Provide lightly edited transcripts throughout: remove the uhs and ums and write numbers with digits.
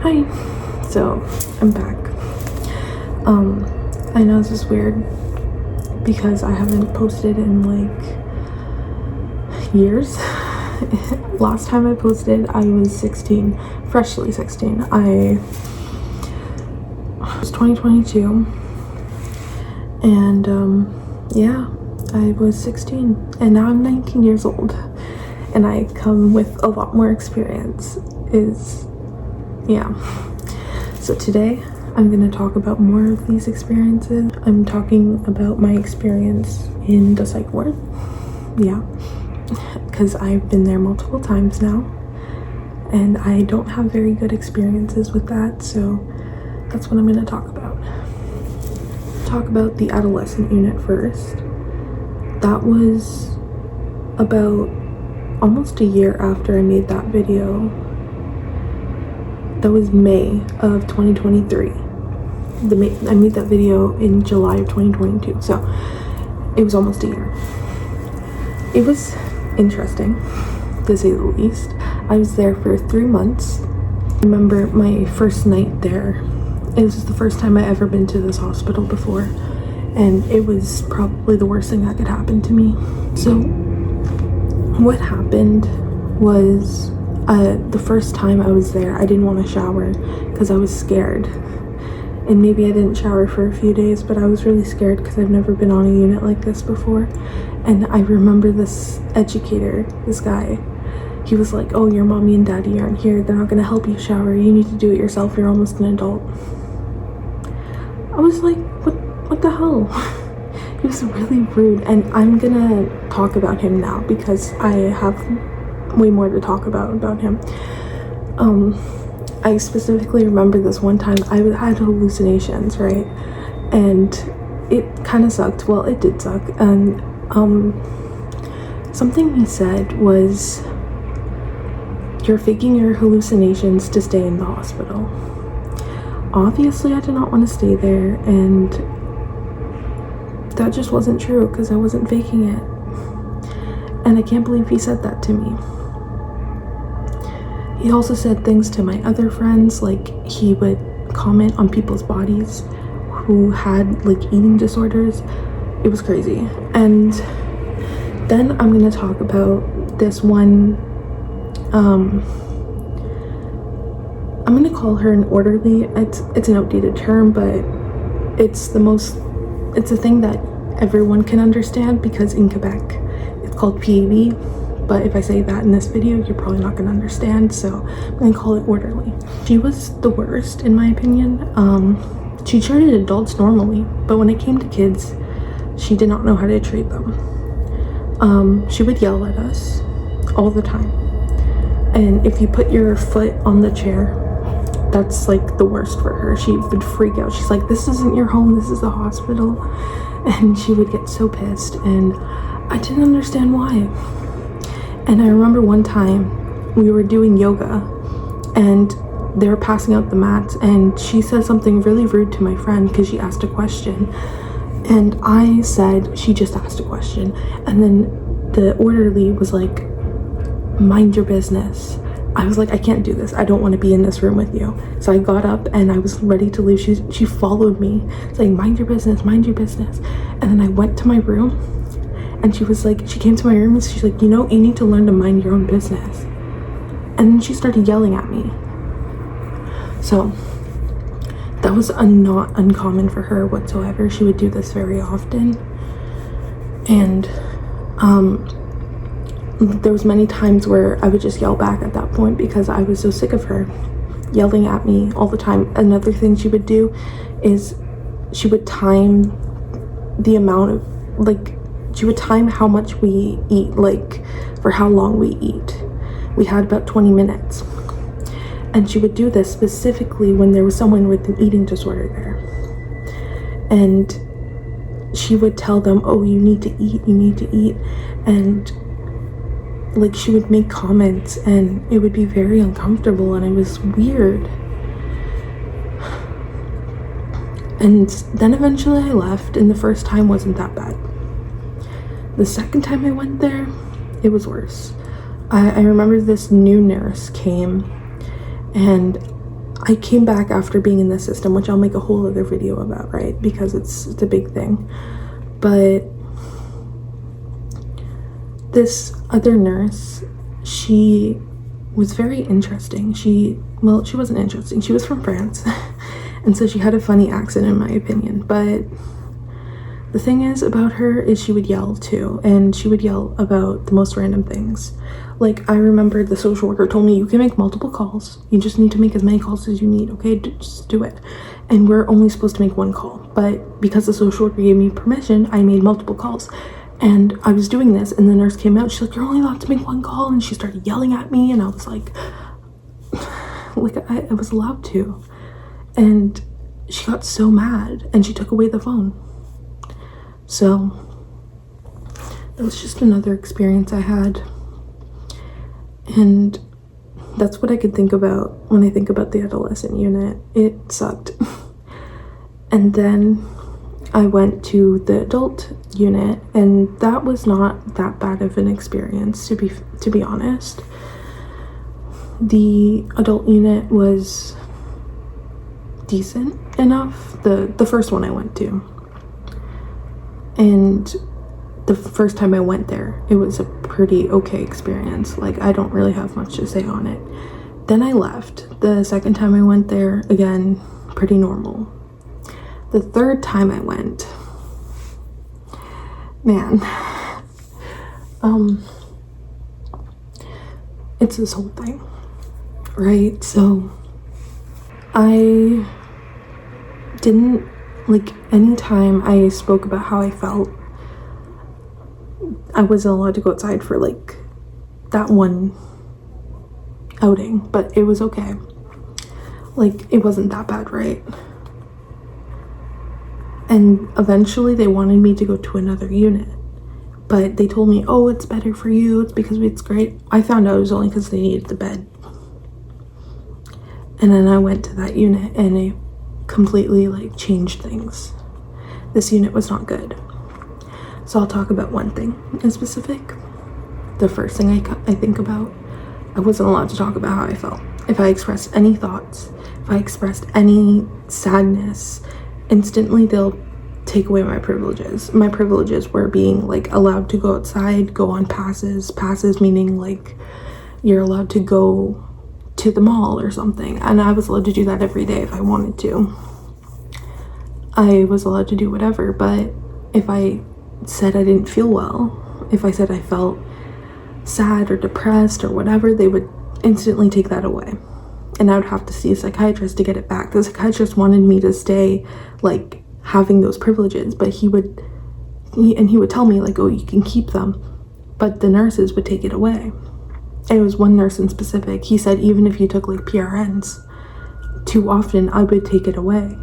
Hi. So I'm back. I know this is weird because I haven't posted in like years. Last time I posted I was 16, freshly 16. I was 2022 and yeah, I was 16 and now I'm 19 years old and I come with a lot more experience. So today I'm going to talk about more of these experiences. I'm talking about my experience in the psych ward. Yeah, because I've been there multiple times now and I don't have very good experiences with that, so that's what I'm going to talk about. Talk about the adolescent unit first. That was about almost a year after I made that video. That was May of 2023. I made that video in July of 2022, so it was almost a year. It was interesting, to say the least. I was there for 3 months. I remember my first night there. It was the first time I ever been to this hospital before, and it was probably the worst thing that could happen to me. So what happened was the first time I was there, I didn't want to shower because I was scared. And maybe I didn't shower for a few days, but I was really scared because I've never been on a unit like this before. And I remember this educator, this guy, he was like, "Oh, your mommy and daddy aren't here. They're not going to help you shower. You need to do it yourself. You're almost an adult." I was like, what the hell? He was really rude. And I'm going to talk about him now because I have way more to talk about him. I specifically remember this one time I had hallucinations, right? And it kind of sucked. Well, it did suck. And something he said was, "You're faking your hallucinations to stay in the hospital." Obviously, I did not want to stay there, and that just wasn't true because I wasn't faking it. And I can't believe he said that to me. He also said things to my other friends, like he would comment on people's bodies who had like eating disorders. It was crazy. And then I'm going to talk about this one, I'm going to call her an orderly. It's an outdated term, but it's a thing that everyone can understand because in Quebec it's called PAB. But if I say that in this video, you're probably not going to understand, so I'm going to call it orderly. She was the worst, in my opinion. She treated adults normally, but when it came to kids, she did not know how to treat them. She would yell at us all the time. And if you put your foot on the chair, that's like the worst for her. She would freak out. She's like, "This isn't your home, this is a hospital." And she would get so pissed, and I didn't understand why. And I remember one time we were doing yoga and they were passing out the mats and she said something really rude to my friend because she asked a question. And I said, "She just asked a question." And then the orderly was like, "Mind your business." I was like, "I can't do this. I don't want to be in this room with you." So I got up and I was ready to leave. She followed me saying, "Mind your business, mind your business." And then I went to my room. And she came to my room and she's like, "You know, you need to learn to mind your own business." And then she started yelling at me. So that was not uncommon for her whatsoever. She would do this very often. And there was many times where I would just yell back at that point because I was so sick of her yelling at me all the time. Another thing she would do is she would time the amount of, she would time how much we eat, for how long we eat. We had about 20 minutes. And she would do this specifically when there was someone with an eating disorder there. And she would tell them, "Oh, you need to eat, you need to eat." And she would make comments and it would be very uncomfortable and it was weird. And then eventually I left and the first time wasn't that bad. The second time I went there, it was worse. I remember this new nurse came and I came back after being in the system, which I'll make a whole other video about, right? Because it's a big thing. But this other nurse, she was very interesting. She wasn't interesting. She was from France. And so she had a funny accent, in my opinion. But the thing is about her is she would yell too. And she would yell about the most random things. Like, I remember the social worker told me, you can make multiple calls. You just need to make as many calls as you need, okay? Just do it. And we're only supposed to make one call. But because the social worker gave me permission, I made multiple calls. And I was doing this, and the nurse came out. She's like, you're only allowed to make one call. And she started yelling at me. And I was like I was allowed to. And she got so mad. And she took away the phone. So that was just another experience I had. And that's what I could think about when I think about the adolescent unit. It sucked. And then I went to the adult unit, and that was not that bad of an experience, to be honest. The adult unit was decent enough. The first one I went to. And the first time I went there, it was a pretty okay experience. Like, I don't really have much to say on it. Then I left. The second time I went there, again, pretty normal. The third time I went, man, it's this whole thing, right? So I didn't, like, anytime I spoke about how I felt, I wasn't allowed to go outside for like that one outing, but it was okay. Like, it wasn't that bad, right? And eventually they wanted me to go to another unit, but they told me, oh, it's better for you, it's because it's great. I found out it was only because they needed the bed. And then I went to that unit, and it completely like changed things. This unit was not good. So I'll talk about one thing in specific. The first thing I think about, I wasn't allowed to talk about how I felt. If I expressed any thoughts, if I expressed any sadness, instantly they'll take away my privileges. My privileges were being like allowed to go outside, go on passes. Passes meaning like you're allowed to go to the mall or something. And I was allowed to do that every day if I wanted to. I was allowed to do whatever, but if I said I didn't feel well, if I said I felt sad or depressed or whatever, they would instantly take that away. And I would have to see a psychiatrist to get it back. The psychiatrist wanted me to stay like having those privileges, but he would tell me like, oh, you can keep them, but the nurses would take it away. And it was one nurse in specific. He said even if you took like PRNs too often, I would take it away.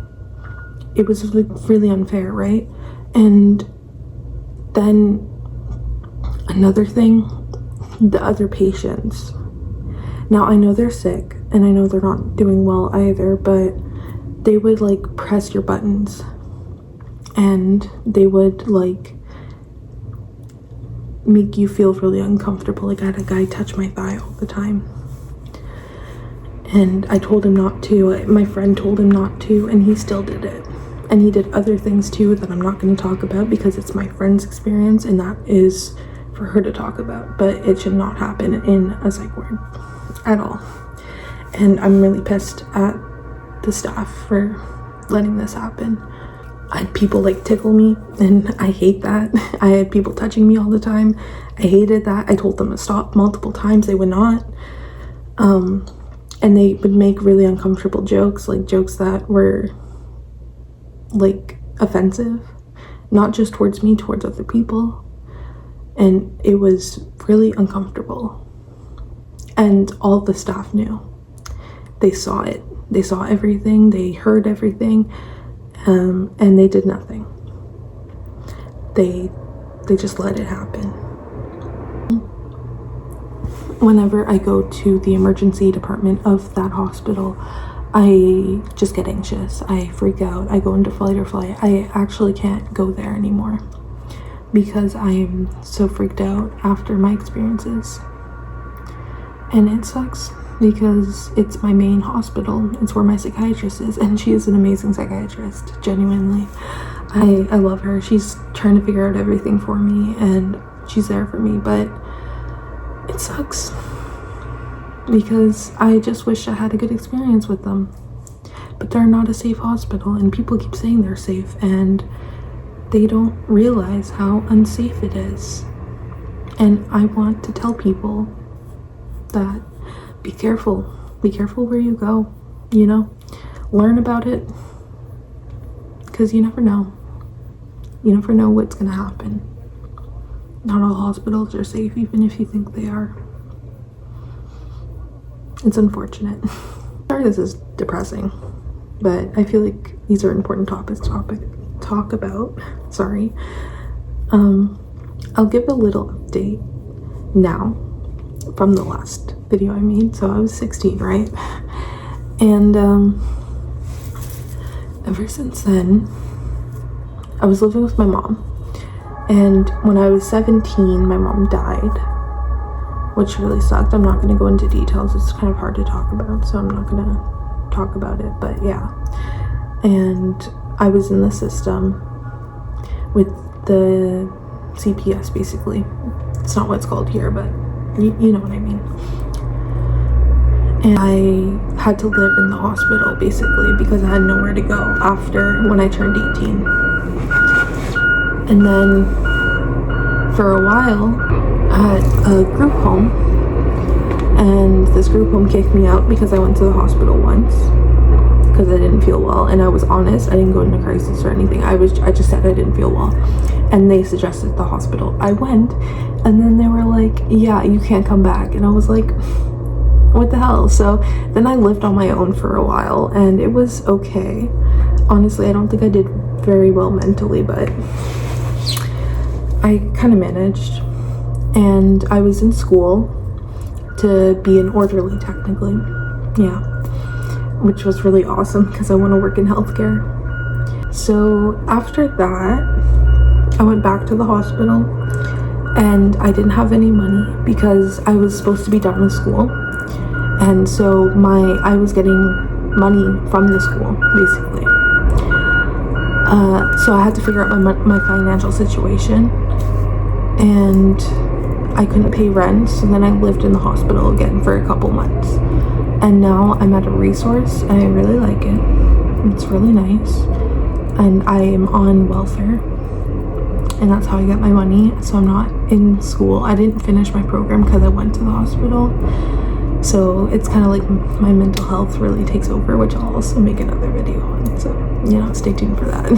It was like really unfair, right? And then another thing, the other patients. Now I know they're sick and I know they're not doing well either, but they would like press your buttons and they would like make you feel really uncomfortable. Like, I had a guy touch my thigh all the time, and I told him not to. My friend told him not to, and he still did it. And he did other things too that I'm not going to talk about because it's my friend's experience and that is for her to talk about, but it should not happen in a psych ward at all. And I'm really pissed at the staff for letting this happen. I had people like tickle me, and I hate that. I had people touching me all the time. I hated that. I told them to stop multiple times. They would not. And they would make really uncomfortable jokes, like jokes that were like offensive, not just towards me, towards other people. And it was really uncomfortable. And all the staff knew. They saw it. They saw everything. They heard everything. And they did nothing. They just let it happen. Whenever I go to the emergency department of that hospital, I just get anxious. I freak out. I go into fight or flight. I actually can't go there anymore because I'm so freaked out after my experiences. And it sucks because it's my main hospital. It's where my psychiatrist is, and she is an amazing psychiatrist, genuinely. I love her. She's trying to figure out everything for me, and she's there for me, but it sucks because I just wish I had a good experience with them. But they're not a safe hospital, and people keep saying they're safe, and they don't realize how unsafe it is. And I want to tell people that be careful where you go, you know, learn about it, because you never know what's gonna happen. Not all hospitals are safe, even if you think they are. It's unfortunate. Sorry, this is depressing, but I feel like these are important topics to talk about. Sorry. I'll give a little update now from the last video I made. So I was 16, right? And ever since then, I was living with my mom. And when I was 17, my mom died, which really sucked. I'm not going to go into details. It's kind of hard to talk about, so I'm not going to talk about it. But yeah. And I was in the system with the CPS, basically. It's not what it's called here, but you know what I mean. And I had to live in the hospital, basically, because I had nowhere to go after when I turned 18. And then for a while, I had a group home, and this group home kicked me out because I went to the hospital once because I didn't feel well. And I was honest, I didn't go into crisis or anything. I just said I didn't feel well, and they suggested the hospital. I went, and then they were like, yeah, you can't come back. And I was like, what the hell? So then I lived on my own for a while, and it was okay. Honestly, I don't think I did very well mentally, but I kind of managed. And I was in school to be an orderly, technically. Yeah. Which was really awesome because I want to work in healthcare. So after that, I went back to the hospital, and I didn't have any money because I was supposed to be done with school. And so I was getting money from the school, basically. So I had to figure out my financial situation, and I couldn't pay rent, so then I lived in the hospital again for a couple months. And now I'm at a resource, and I really like it. It's really nice. And I am on welfare, and that's how I get my money. So I'm not in school. I didn't finish my program because I went to the hospital. So it's kind of like my mental health really takes over, which I'll also make another video on. So, you know, stay tuned for that.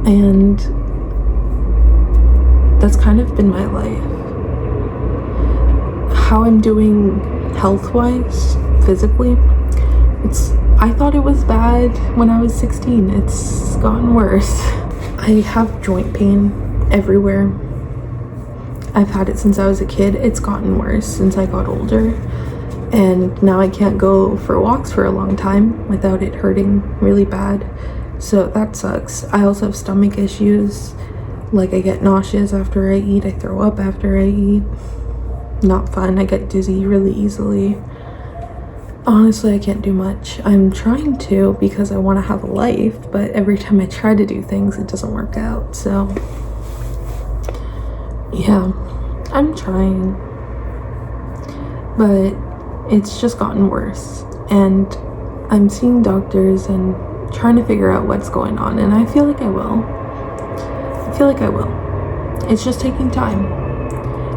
And that's kind of been my life. How I'm doing health-wise, physically, I thought it was bad when I was 16. It's gotten worse. I have joint pain everywhere. I've had it since I was a kid. It's gotten worse since I got older, and now I can't go for walks for a long time without it hurting really bad, so that sucks. I also have stomach issues, like I get nauseous after I eat, I throw up after I eat. Not fun. I get dizzy really easily. Honestly, I can't do much. I'm trying to because I want to have a life, but every time I try to do things, it doesn't work out. So yeah, I'm trying, but it's just gotten worse, and I'm seeing doctors and trying to figure out what's going on, and I feel like I will. It's just taking time,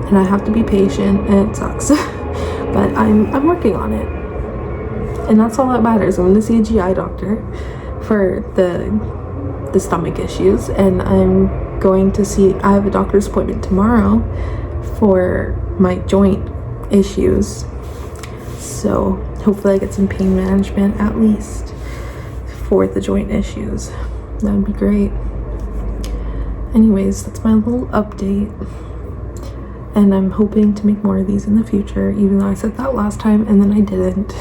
and I have to be patient, and it sucks. But I'm working on it, and that's all that matters. I'm going to see a GI doctor for the stomach issues, and I'm going to see, I have a doctor's appointment tomorrow for my joint issues, so hopefully I get some pain management at least for the joint issues. That would be great. Anyways, that's my little update, and I'm hoping to make more of these in the future, even though I said that last time and then I didn't.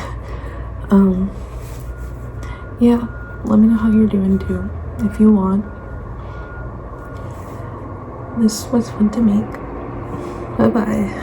Yeah, let me know how you're doing too, if you want. This was fun to make. Bye bye.